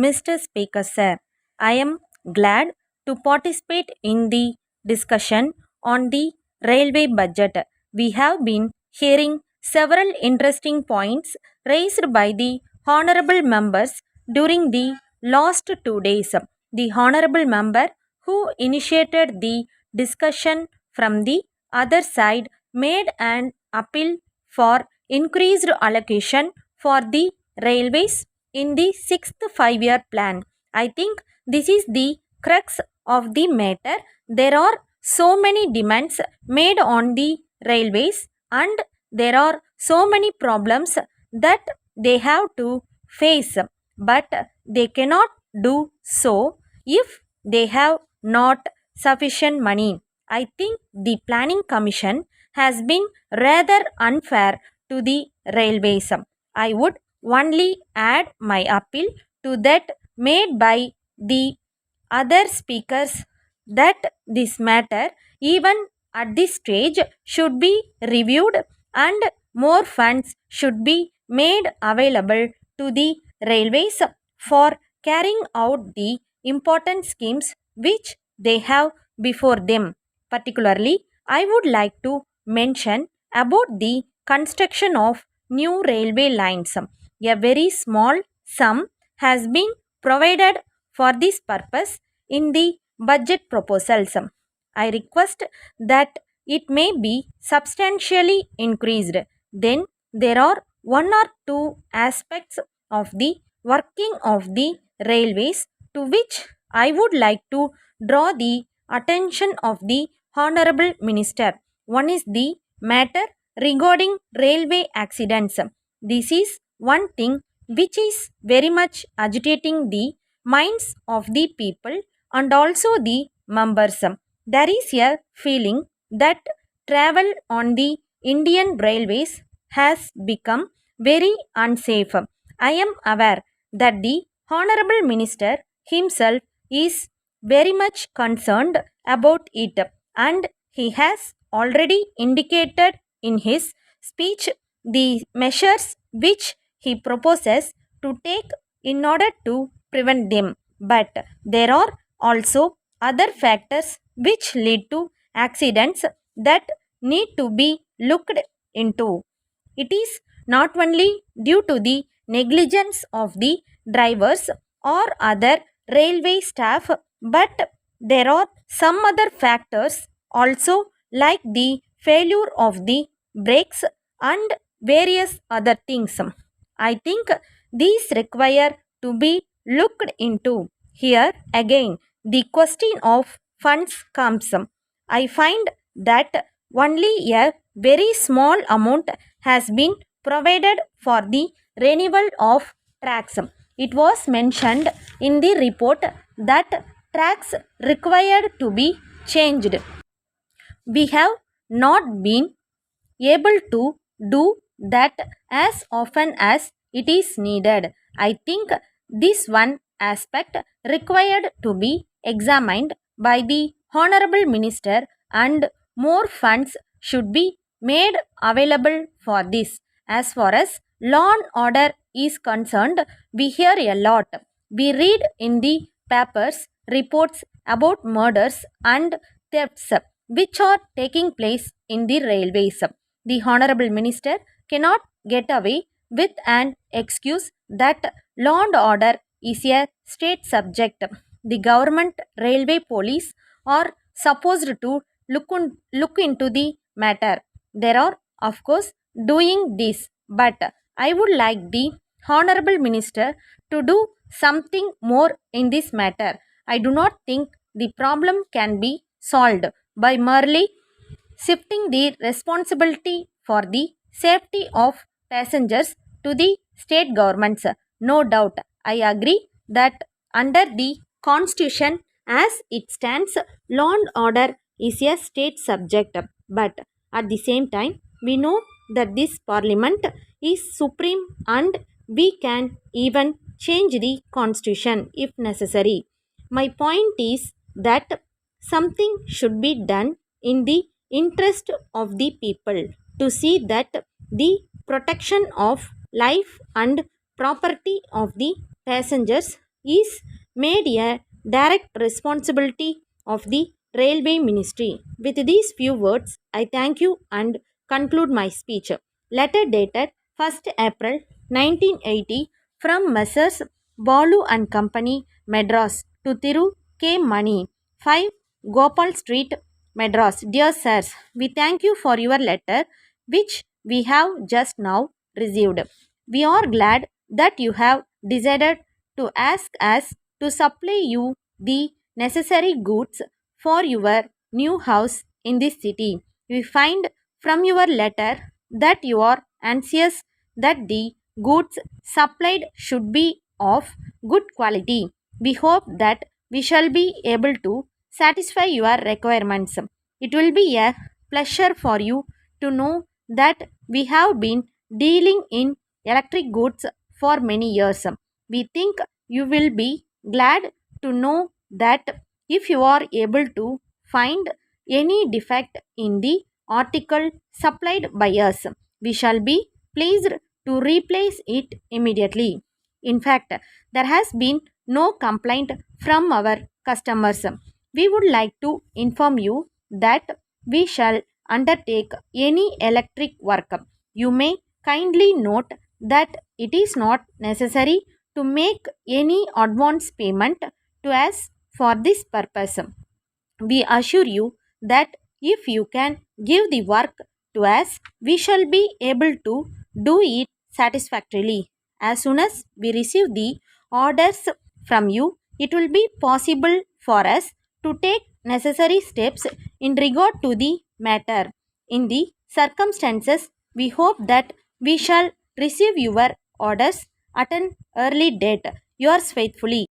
Mr. Speaker, sir, I am glad to participate in the discussion on the railway budget. We have been hearing several interesting points raised by the honorable members during the last 2 days. The honorable member who initiated the discussion from the other side made an appeal for increased allocation for the railways in the sixth 5 year plan. I think this is the crux of the matter. There are so many demands made on the railways, and there are so many problems that they have to face, but they cannot do so if they have not sufficient money. I think the planning commission has been rather unfair to the railways. I would only add my appeal to that made by the other speakers that this matter, even at this stage, should be reviewed and more funds should be made available to the railways for carrying out the important schemes which they have before them. Particularly, I would like to mention about the construction of new railway lines. A very small sum has been provided for this purpose in the budget proposals. I request that it may be substantially increased. Then there are one or two aspects of the working of the railways to which I would like to draw the attention of the Honorable Minister. One is the matter regarding railway accidents. This is one thing which is very much agitating the minds of the people and also the members. There is a feeling that travel on the Indian railways has become very unsafe. I am aware that the Honorable Minister himself is very much concerned about it, and he has already indicated in his speech the measures which he proposes to take in order to prevent them. But there are also other factors which lead to accidents that need to be looked into. It is not only due to the negligence of the drivers or other railway staff, but there are some other factors also, like the failure of the brakes and various other things. I think these require to be looked into. Here again, the question of funds comes. I find that only a very small amount has been provided for the renewal of tracks. It was mentioned in the report that tracks required to be changed. We have not been able to do that as often as it is needed. I think this one aspect required to be examined by the Honorable Minister, and more funds should be made available for this. As far as law and order is concerned, we hear a lot. We read in the papers reports about murders and thefts which are taking place in the railways. The Honorable Minister cannot get away with an excuse that law and order is a state subject. The government railway police are supposed to look into the matter. They are, of course, doing this, but I would like the Honorable Minister to do something more in this matter. I do not think the problem can be solved by merely shifting the responsibility for the safety of passengers to the state governments. No doubt, I agree that under the constitution as it stands, law and order is a state subject. But at the same time, we know that this parliament is supreme and we can even change the constitution if necessary. My point is that something should be done in the interest of the people to see that the protection of life and property of the passengers is made a direct responsibility of the Railway Ministry. With these few words, I thank you and conclude my speech. Letter dated 1st April 1980 from Messrs. Balu and Company, Madras to Thiru K. Mani, 5 Gopal Street, Madras. Dear sirs, we thank you for your letter which we have just now received. We are glad that you have decided to ask us to supply you the necessary goods for your new house in this city. We find from your letter that you are anxious that the goods supplied should be of good quality. We hope that we shall be able to satisfy your requirements. It will be a pleasure for you to know that we have been dealing in electric goods for many years. We think you will be glad to know that if you are able to find any defect in the article supplied by us, we shall be pleased to replace it immediately. In fact, there has been no complaint from our customers. We would like to inform you that we shall undertake any electric work. You may kindly note that it is not necessary to make any advance payment to us for this purpose. We assure you that if you can give the work to us, we shall be able to do it satisfactorily. As soon as we receive the orders from you, it will be possible for us to take necessary steps in regard to the matter. In the circumstances, we hope that we shall receive your orders at an early date. Yours faithfully,